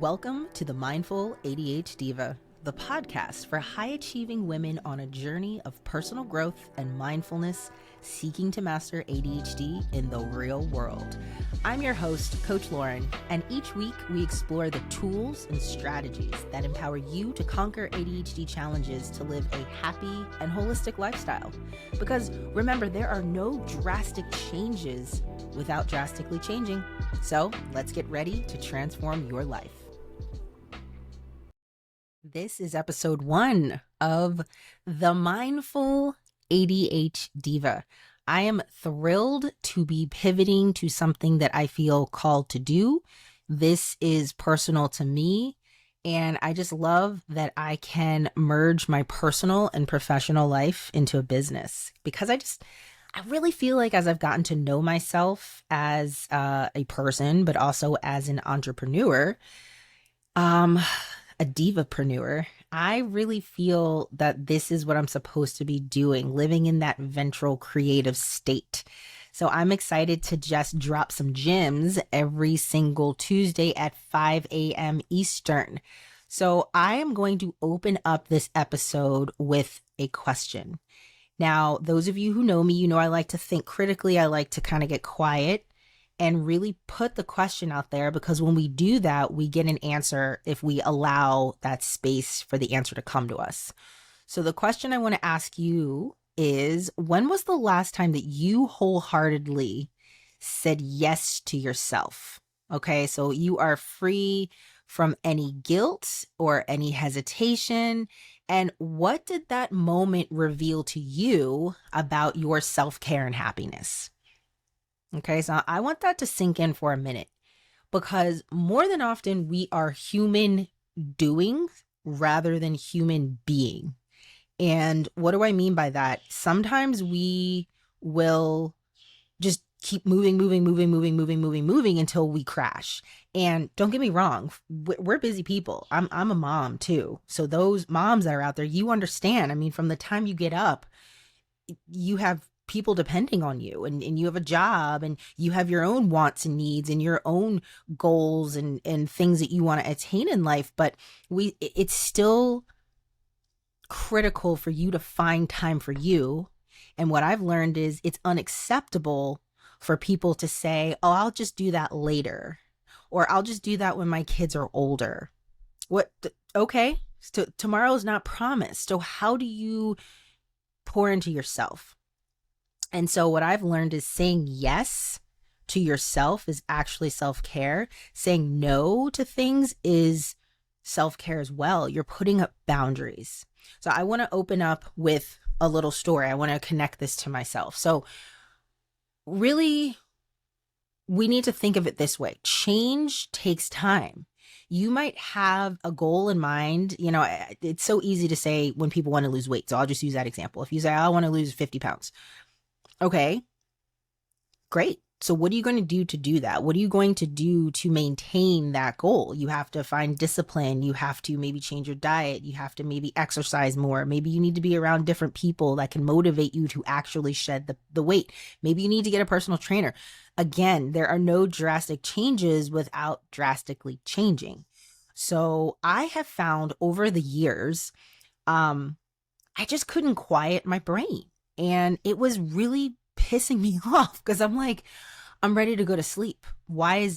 Welcome to the Mindful ADH Diva, the podcast for high-achieving women on a journey of personal growth and mindfulness, seeking to master ADHD in the real world. I'm your host, Coach Lauren, and each week we explore the tools and strategies that empower you to conquer ADHD challenges to live a happy and holistic lifestyle. Because remember, there are no drastic changes without drastically changing. So let's get ready to transform your life. This is episode 1 of the Mindful ADH Diva. I am thrilled to be pivoting to something that I feel called to do. This is personal to me, and I just love that I can merge my personal and professional life into a business, because I really feel like as I've gotten to know myself as a person, but also as an entrepreneur, a divapreneur, I really feel that this is what I'm supposed to be doing, living in that ventral creative state. So I'm excited to just drop some gems every single Tuesday at 5 a.m. Eastern. So I am going to open up this episode with a question. Now, those of you who know me, you know I like to think critically. I like to kind of get quiet and really put the question out there, because when we do that, we get an answer if we allow that space for the answer to come to us. So the question I want to ask you is, when was the last time that you wholeheartedly said yes to yourself? Okay, so you are free from any guilt or any hesitation. And what did that moment reveal to you about your self-care and happiness? Okay, so I want that to sink in for a minute, because more than often we are human doing rather than human being. And what do I mean by that? Sometimes we will just keep moving until we crash. And don't get me wrong, we're busy people. I'm a mom too. So those moms that are out there, you understand. I mean, from the time you get up, you have people depending on you, and you have a job, and you have your own wants and needs and your own goals and things that you want to attain in life. But it's still critical for you to find time for you. And what I've learned is it's unacceptable for people to say, oh, I'll just do that later, or I'll just do that when my kids are older. Okay, so tomorrow is not promised. So how do you pour into yourself? And so what I've learned is saying yes to yourself is actually self-care. Saying no to things is self-care as well. You're putting up boundaries. So I want to open up with a little story. I want to connect this to myself. So really, we need to think of it this way. Change takes time. You might have a goal in mind. You know, it's so easy to say when people want to lose weight. So I'll just use that example. If you say, I want to lose 50 pounds. Okay, great. So what are you going to do that? What are you going to do to maintain that goal? You have to find discipline. You have to maybe change your diet. You have to maybe exercise more. Maybe you need to be around different people that can motivate you to actually shed the weight. Maybe you need to get a personal trainer. Again, there are no drastic changes without drastically changing. So I have found over the years, I just couldn't quiet my brain. And it was really pissing me off, because I'm like, I'm ready to go to sleep. Why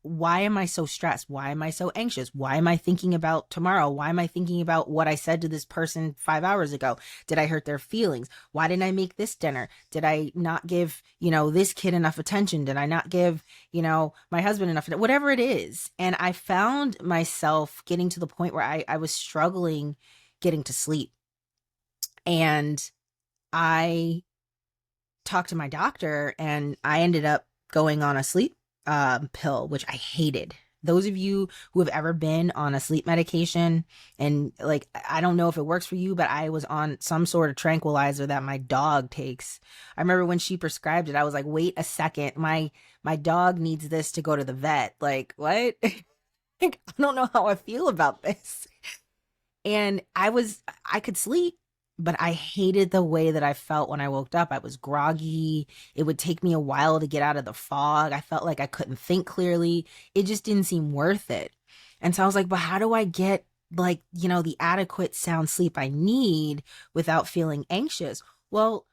am I so stressed? Why am I so anxious? Why am I thinking about tomorrow? Why am I thinking about what I said to this person 5 hours ago? Did I hurt their feelings? Why didn't I make this dinner? Did I not give, this kid enough attention? Did I not give, my husband enough? Whatever it is. And I found myself getting to the point where I was struggling getting to sleep. And I talked to my doctor, and I ended up going on a sleep pill, which I hated. Those of you who have ever been on a sleep medication, and I don't know if it works for you, but I was on some sort of tranquilizer that my dog takes. I remember when she prescribed it, I was like, wait a second, my dog needs this to go to the vet. Like, what? I don't know how I feel about this. And I could sleep, but I hated the way that I felt when I woke up. I was groggy. It would take me a while to get out of the fog. I felt like I couldn't think clearly. It just didn't seem worth it. And so I was like, but how do I get like, the adequate sound sleep I need without feeling anxious? Well,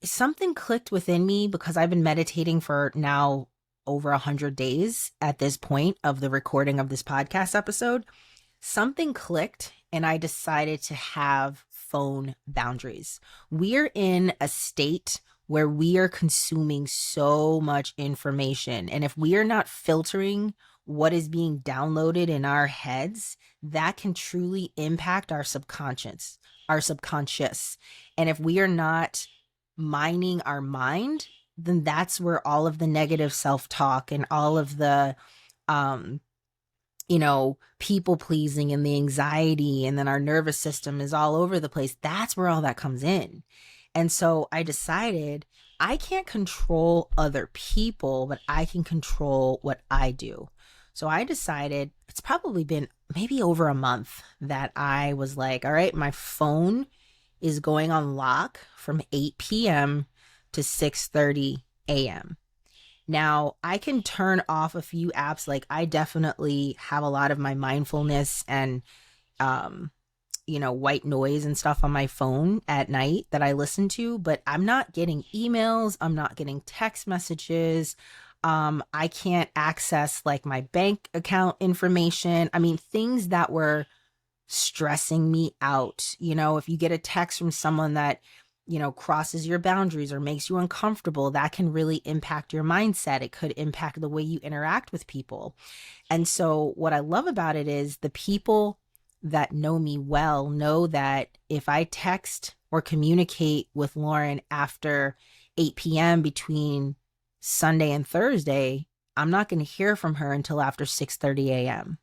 something clicked within me because I've been meditating for now over 100 days at this point of the recording of this podcast episode. Something clicked and I decided to have phone boundaries. We're in a state where we are consuming so much information. And if we are not filtering what is being downloaded in our heads, that can truly impact our subconscious. And if we are not mining our mind, then that's where all of the negative self-talk and all of the um people pleasing and the anxiety, and then our nervous system is all over the place. That's where all that comes in. And so I decided I can't control other people, but I can control what I do. So I decided, it's probably been maybe over a month, that I was like, all right, my phone is going on lock from 8 p.m. to 6:30 a.m. Now, I can turn off a few apps. Like, I definitely have a lot of my mindfulness and, white noise and stuff on my phone at night that I listen to, but I'm not getting emails. I'm not getting text messages. I can't access like my bank account information. I mean, things that were stressing me out. If you get a text from someone that crosses your boundaries or makes you uncomfortable, that can really impact your mindset. It could impact the way you interact with people. And so what I love about it is the people that know me well know that if I text or communicate with Lauren after 8 p.m. between Sunday and Thursday, I'm not going to hear from her until after 6:30 a.m.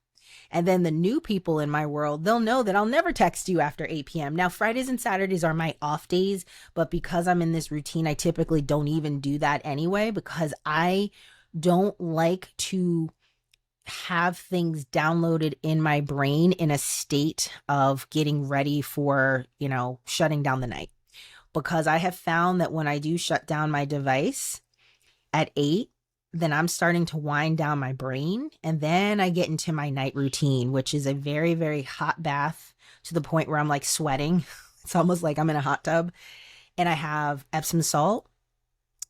And then the new people in my world, they'll know that I'll never text you after 8 p.m. Now, Fridays and Saturdays are my off days, but because I'm in this routine, I typically don't even do that anyway, because I don't like to have things downloaded in my brain in a state of getting ready for, shutting down the night. Because I have found that when I do shut down my device at 8, then I'm starting to wind down my brain. And then I get into my night routine, which is a very, very hot bath to the point where I'm like sweating. It's almost like I'm in a hot tub. And I have Epsom salt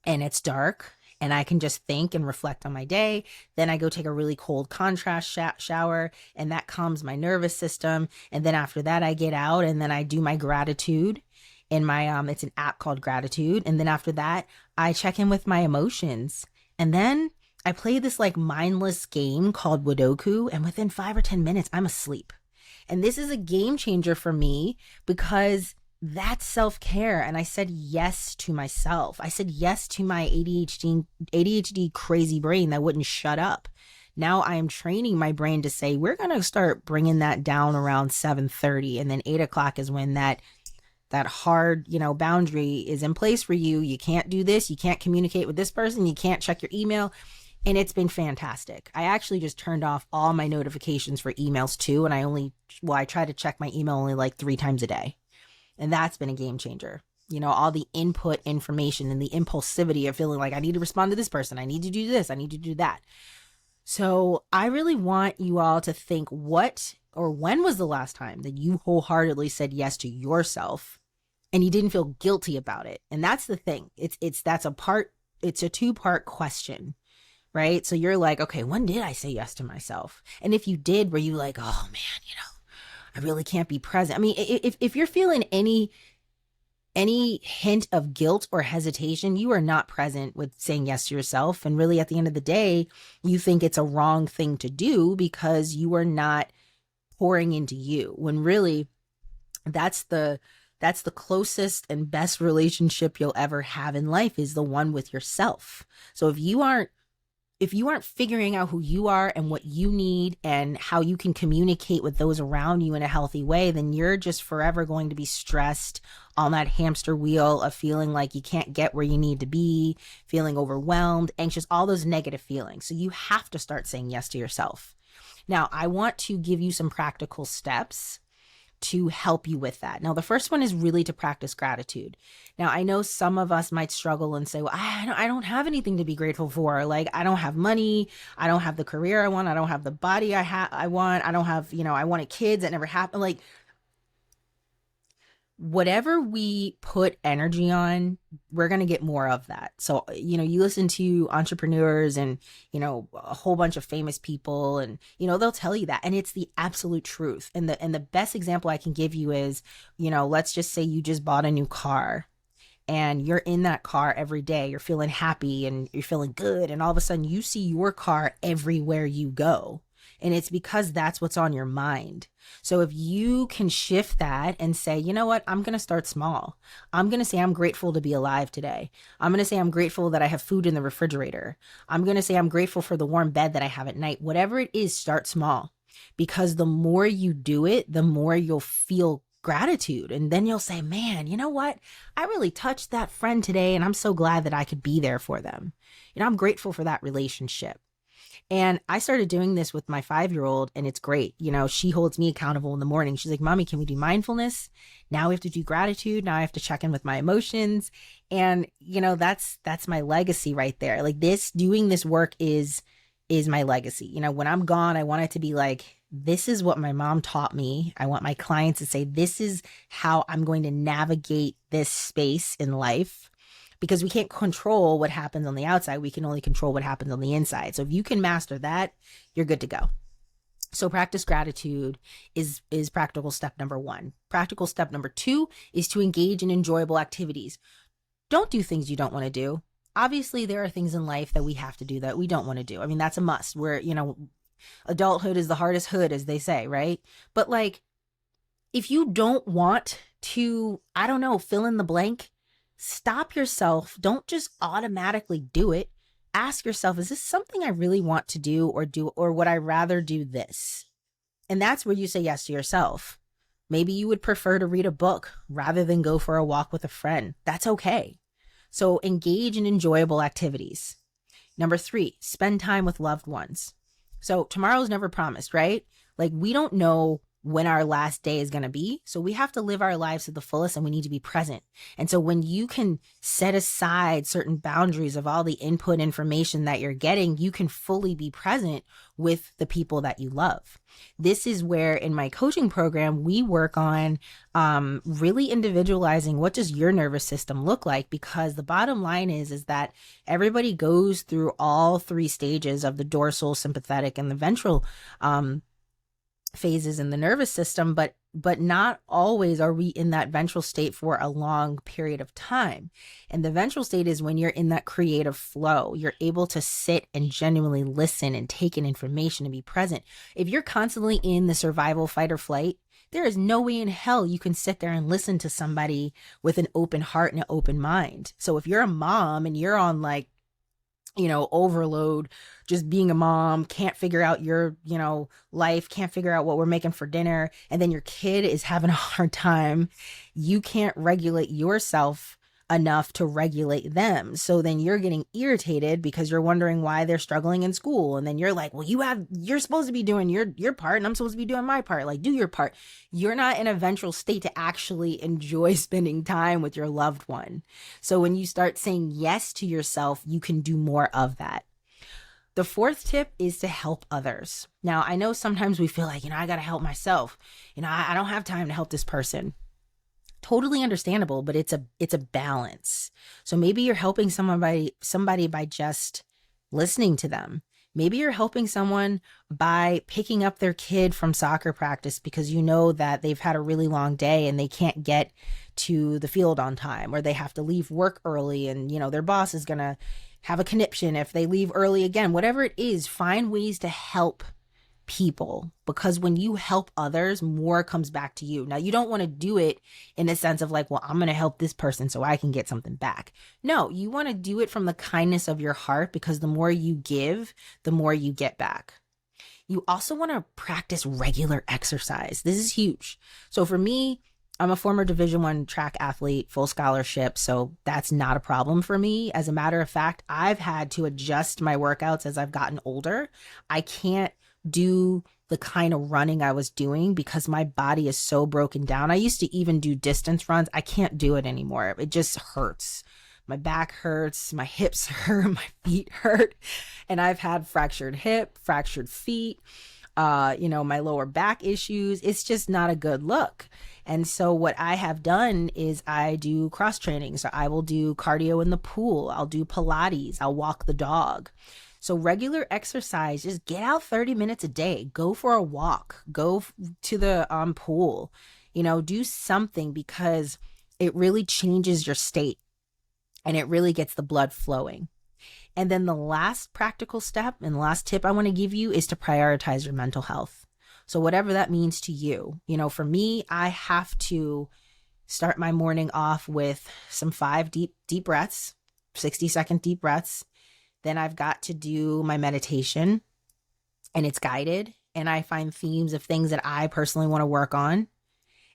and it's dark and I can just think and reflect on my day. Then I go take a really cold contrast shower and that calms my nervous system. And then after that, I get out and then I do my gratitude in my, it's an app called Gratitude. And then after that, I check in with my emotions. And then I play this like mindless game called Wadoku, and within 5 or 10 minutes, I'm asleep. And this is a game changer for me because that's self-care. And I said yes to myself. I said yes to my ADHD crazy brain that wouldn't shut up. Now I am training my brain to say, we're going to start bringing that down around 7:30. And then 8 o'clock is when that hard, boundary is in place for you. You can't do this. You can't communicate with this person. You can't check your email. And it's been fantastic. I actually just turned off all my notifications for emails too. And I try to check my email only like 3 times a day. And that's been a game changer. All the input information and the impulsivity of feeling like I need to respond to this person. I need to do this. I need to do that. So I really want you all to think when was the last time that you wholeheartedly said yes to yourself and you didn't feel guilty about it? And that's the thing. It's a 2-part question, right? So you're like, okay, when did I say yes to myself? And if you did, were you like, oh man, I really can't be present? I mean, if you're feeling any hint of guilt or hesitation, you are not present with saying yes to yourself. And really at the end of the day, you think it's a wrong thing to do because you are not pouring into you, when really that's the closest and best relationship you'll ever have in life, is the one with yourself. So if you aren't figuring out who you are and what you need and how you can communicate with those around you in a healthy way, then you're just forever going to be stressed on that hamster wheel of feeling like you can't get where you need to be, feeling overwhelmed, anxious, all those negative feelings. So you have to start saying yes to yourself. Now, I want to give you some practical steps to help you with that. Now, the first one is really to practice gratitude. Now, I know some of us might struggle and say, well, I don't have anything to be grateful for. Like, I don't have money. I don't have the career I want. I don't have the body I want. I don't have, I wanted kids that never happened. Like, whatever we put energy on, we're going to get more of that. So, you listen to entrepreneurs and, a whole bunch of famous people and, they'll tell you that. And it's the absolute truth. And the best example I can give you is, let's just say you just bought a new car and you're in that car every day. You're feeling happy and you're feeling good. And all of a sudden you see your car everywhere you go. And it's because that's what's on your mind. So if you can shift that and say, you know what, I'm going to start small. I'm going to say I'm grateful to be alive today. I'm going to say I'm grateful that I have food in the refrigerator. I'm going to say I'm grateful for the warm bed that I have at night. Whatever it is, start small. Because the more you do it, the more you'll feel gratitude. And then you'll say, man, you know what? I really touched that friend today and I'm so glad that I could be there for them. I'm grateful for that relationship. And I started doing this with my 5-year-old and it's great. She holds me accountable in the morning. She's like, Mommy, can we do mindfulness? Now we have to do gratitude. Now I have to check in with my emotions. And, that's my legacy right there. Like doing this work is my legacy. When I'm gone, I want it to be like, this is what my mom taught me. I want my clients to say, this is how I'm going to navigate this space in life. Because we can't control what happens on the outside. We can only control what happens on the inside. So if you can master that, you're good to go. So practice gratitude is practical step number 1. Practical step number 2 is to engage in enjoyable activities. Don't do things you don't want to do. Obviously, there are things in life that we have to do that we don't want to do. I mean, that's a must. Where, adulthood is the hardest hood, as they say, right? But if you don't want to, fill in the blank, stop yourself. Don't just automatically do it. Ask yourself, is this something I really want to do, or would I rather do this? And that's where you say yes to yourself. Maybe you would prefer to read a book rather than go for a walk with a friend. That's okay. So engage in enjoyable activities. Number 3, spend time with loved ones. So tomorrow's never promised, right? We don't know when our last day is going to be. So we have to live our lives to the fullest and we need to be present. And so when you can set aside certain boundaries of all the input information that you're getting, you can fully be present with the people that you love. This is where in my coaching program, we work on really individualizing what does your nervous system look like, because the bottom line is that everybody goes through all 3 stages of the dorsal, sympathetic, and the ventral phases in the nervous system, but not always are we in that ventral state for a long period of time. And the ventral state is when you're in that creative flow. You're able to sit and genuinely listen and take in information and be present. If you're constantly in the survival, fight, or flight, there is no way in hell you can sit there and listen to somebody with an open heart and an open mind. So if you're a mom and you're on overload, just being a mom, can't figure out your, life, can't figure out what we're making for dinner, and then your kid is having a hard time, you can't regulate yourself enough to regulate them. So then you're getting irritated because you're wondering why they're struggling in school. And then you're like, well, you're supposed to be doing your part and I'm supposed to be doing my part. Do your part. You're not in a ventral state to actually enjoy spending time with your loved one. So when you start saying yes to yourself, you can do more of that. The 4th tip is to help others. Now, I know sometimes we feel like, I got to help myself. I don't have time to help this person. Totally understandable, but it's a balance. So maybe you're helping somebody by just listening to them. Maybe you're helping someone by picking up their kid from soccer practice because you know that they've had a really long day and they can't get to the field on time, or they have to leave work early and, their boss is going to have a conniption if they leave early again. Whatever it is, find ways to help people, because when you help others, more comes back to you. Now, you don't want to do it in a sense of well, I'm going to help this person so I can get something back. No, you want to do it from the kindness of your heart, because the more you give, the more you get back. You also want to practice regular exercise. This is huge. So for me, I'm a former Division I track athlete, full scholarship, so that's not a problem for me. As a matter of fact, I've had to adjust my workouts as I've gotten older. I can't do the kind of running I was doing because my body is so broken down. I used to even do distance runs. I can't do it anymore. It just hurts. My back hurts, my hips hurt, my feet hurt. And I've had fractured hip, fractured feet, my lower back issues. It's just not a good look. And so what I have done is I do cross training. So I will do cardio in the pool. I'll do Pilates. I'll walk the dog. So regular exercise, just get out 30 minutes a day, go for a walk, go to the pool, do something because it really changes your state and it really gets the blood flowing. And then the last practical step and the last tip I want to give you is to prioritize your mental health. So whatever that means to you, for me, I have to start my morning off with some 5 deep breaths, 60-second deep breaths. Then I've got to do my meditation and it's guided. And I find themes of things that I personally want to work on.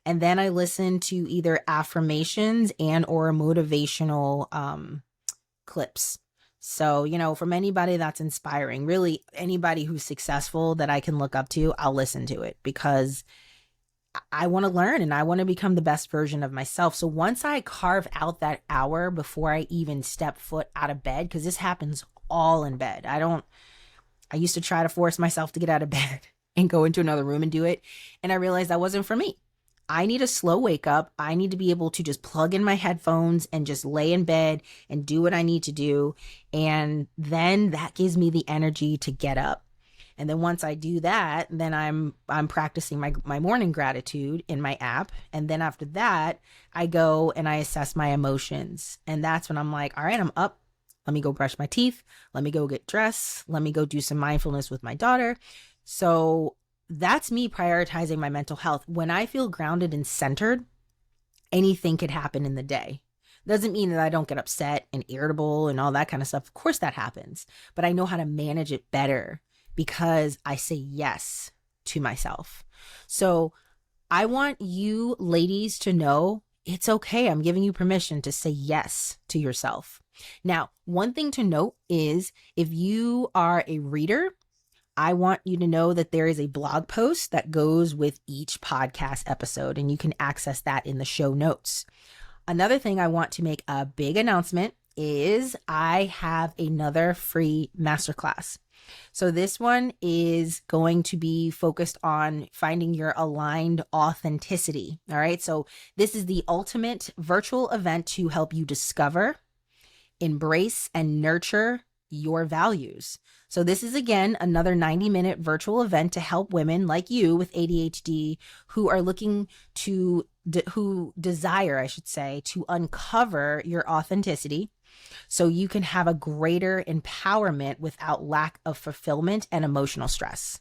And then I listen to either affirmations and or motivational clips. So, from anybody that's inspiring, really anybody who's successful that I can look up to, I'll listen to it because I want to learn and I want to become the best version of myself. So once I carve out that hour before I even step foot out of bed, because this happens all in bed. I used to try to force myself to get out of bed and go into another room and do it. And I realized that wasn't for me. I need a slow wake up. I need to be able to just plug in my headphones and just lay in bed and do what I need to do. And then that gives me the energy to get up. And then once I do that, then I'm practicing my morning gratitude in my app. And then after that, I go and I assess my emotions. And that's when I'm like, all right, I'm up. Let me go brush my teeth. Let me go get dressed. Let me go do some mindfulness with my daughter. So that's me prioritizing my mental health. When I feel grounded and centered, anything could happen in the day. Doesn't mean that I don't get upset and irritable and all that kind of stuff. Of course that happens, but I know how to manage it better because I say yes to myself. So I want you ladies to know it's okay. I'm giving you permission to say yes to yourself. Now, one thing to note is if you are a reader, I want you to know that there is a blog post that goes with each podcast episode, and you can access that in the show notes. Another thing I want to make a big announcement is I have another free masterclass. So this one is going to be focused on finding your aligned authenticity. All right. So this is the ultimate virtual event to help you discover, embrace, and nurture your values. So this is, again, another 90-minute virtual event to help women like you with ADHD who are looking to, who desire, I should say, to uncover your authenticity so you can have a greater empowerment without lack of fulfillment and emotional stress.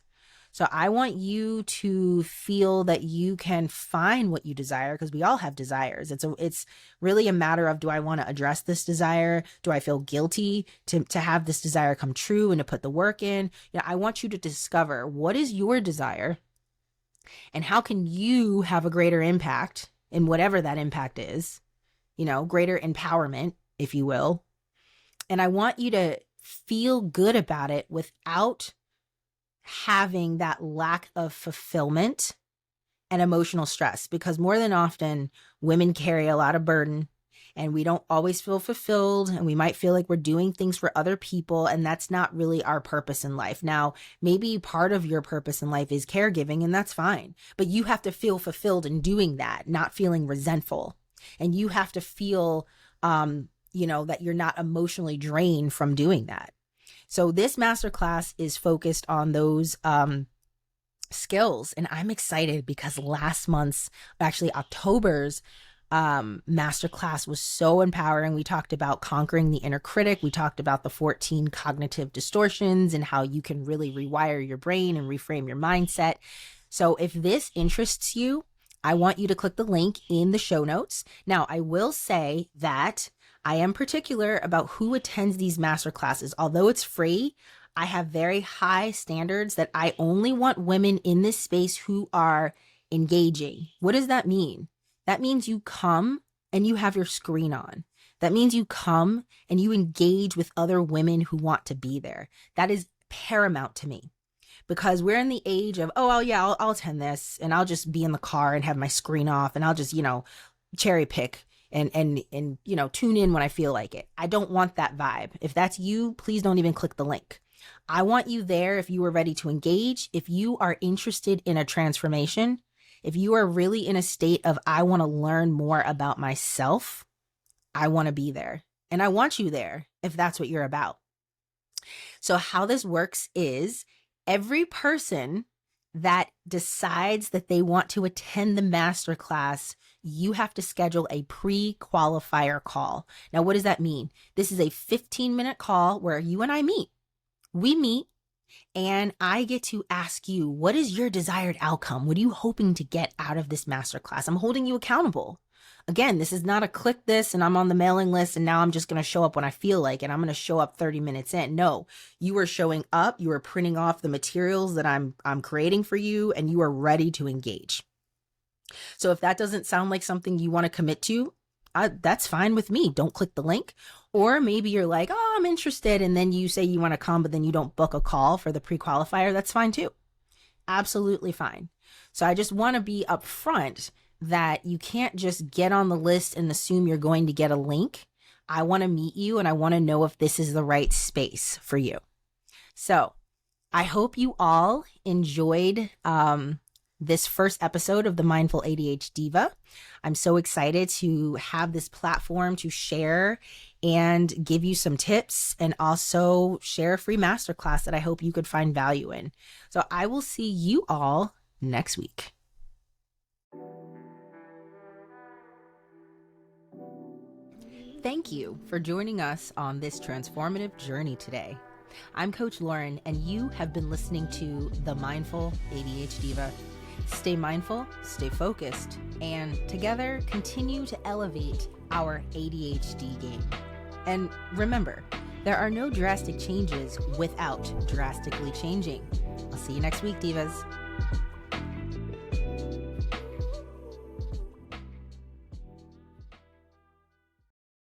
So I want you to feel that you can find what you desire, because we all have desires. It's really a matter of, do I want to address this desire? Do I feel guilty to have this desire come true and to put the work in? I want you to discover what is your desire and how can you have a greater impact in whatever that impact is, greater empowerment, if you will. And I want you to feel good about it without having that lack of fulfillment and emotional stress, because more than often women carry a lot of burden and we don't always feel fulfilled, and we might feel like we're doing things for other people, and that's not really our purpose in life. Now, maybe part of your purpose in life is caregiving, and that's fine, but you have to feel fulfilled in doing that, not feeling resentful. And you have to feel that you're not emotionally drained from doing that. So this masterclass is focused on those skills. And I'm excited because last month's, actually October's masterclass was so empowering. We talked about conquering the inner critic. We talked about the 14 cognitive distortions and how you can really rewire your brain and reframe your mindset. So if this interests you, I want you to click the link in the show notes. Now, I will say that I am particular about who attends these masterclasses. Although it's free, I have very high standards that I only want women in this space who are engaging. What does that mean? That means you come and you have your screen on. That means you come and you engage with other women who want to be there. That is paramount to me, because we're in the age of, oh, yeah, I'll attend this and I'll just be in the car and have my screen off and I'll just, cherry pick and tune in when I feel like it. I don't want that vibe. If that's you, please don't even click the link. I want you there if you are ready to engage, if you are interested in a transformation, if you are really in a state of, I want to learn more about myself, I want to be there. And I want you there if that's what you're about. So how this works is every person that decides that they want to attend the masterclass, you have to schedule a pre-qualifier call. Now, what does that mean? This is a 15-minute call where you and I meet. We meet and I get to ask you, what is your desired outcome? What are you hoping to get out of this masterclass? I'm holding you accountable. Again, this is not a click this and I'm on the mailing list and now I'm just going to show up when I feel like it. I'm going to show up 30 minutes in. No, you are showing up. You are printing off the materials that I'm creating for you and you are ready to engage. So if that doesn't sound like something you want to commit to, that's fine with me. Don't click the link. Or maybe you're like, oh, I'm interested. And then you say you want to come, but then you don't book a call for the pre-qualifier. That's fine too. Absolutely fine. So I just want to be upfront that you can't just get on the list and assume you're going to get a link. I want to meet you and I want to know if this is the right space for you. So I hope you all enjoyed this first episode of the Mindful ADHD Diva. I'm so excited to have this platform to share and give you some tips and also share a free masterclass that I hope you could find value in. So I will see you all next week. Thank you for joining us on this transformative journey today. I'm Coach Lauren, and you have been listening to the Mindful ADHD Diva. Stay mindful, stay focused, and together continue to elevate our ADHD game. And remember, there are no drastic changes without drastically changing. I'll see you next week, Divas.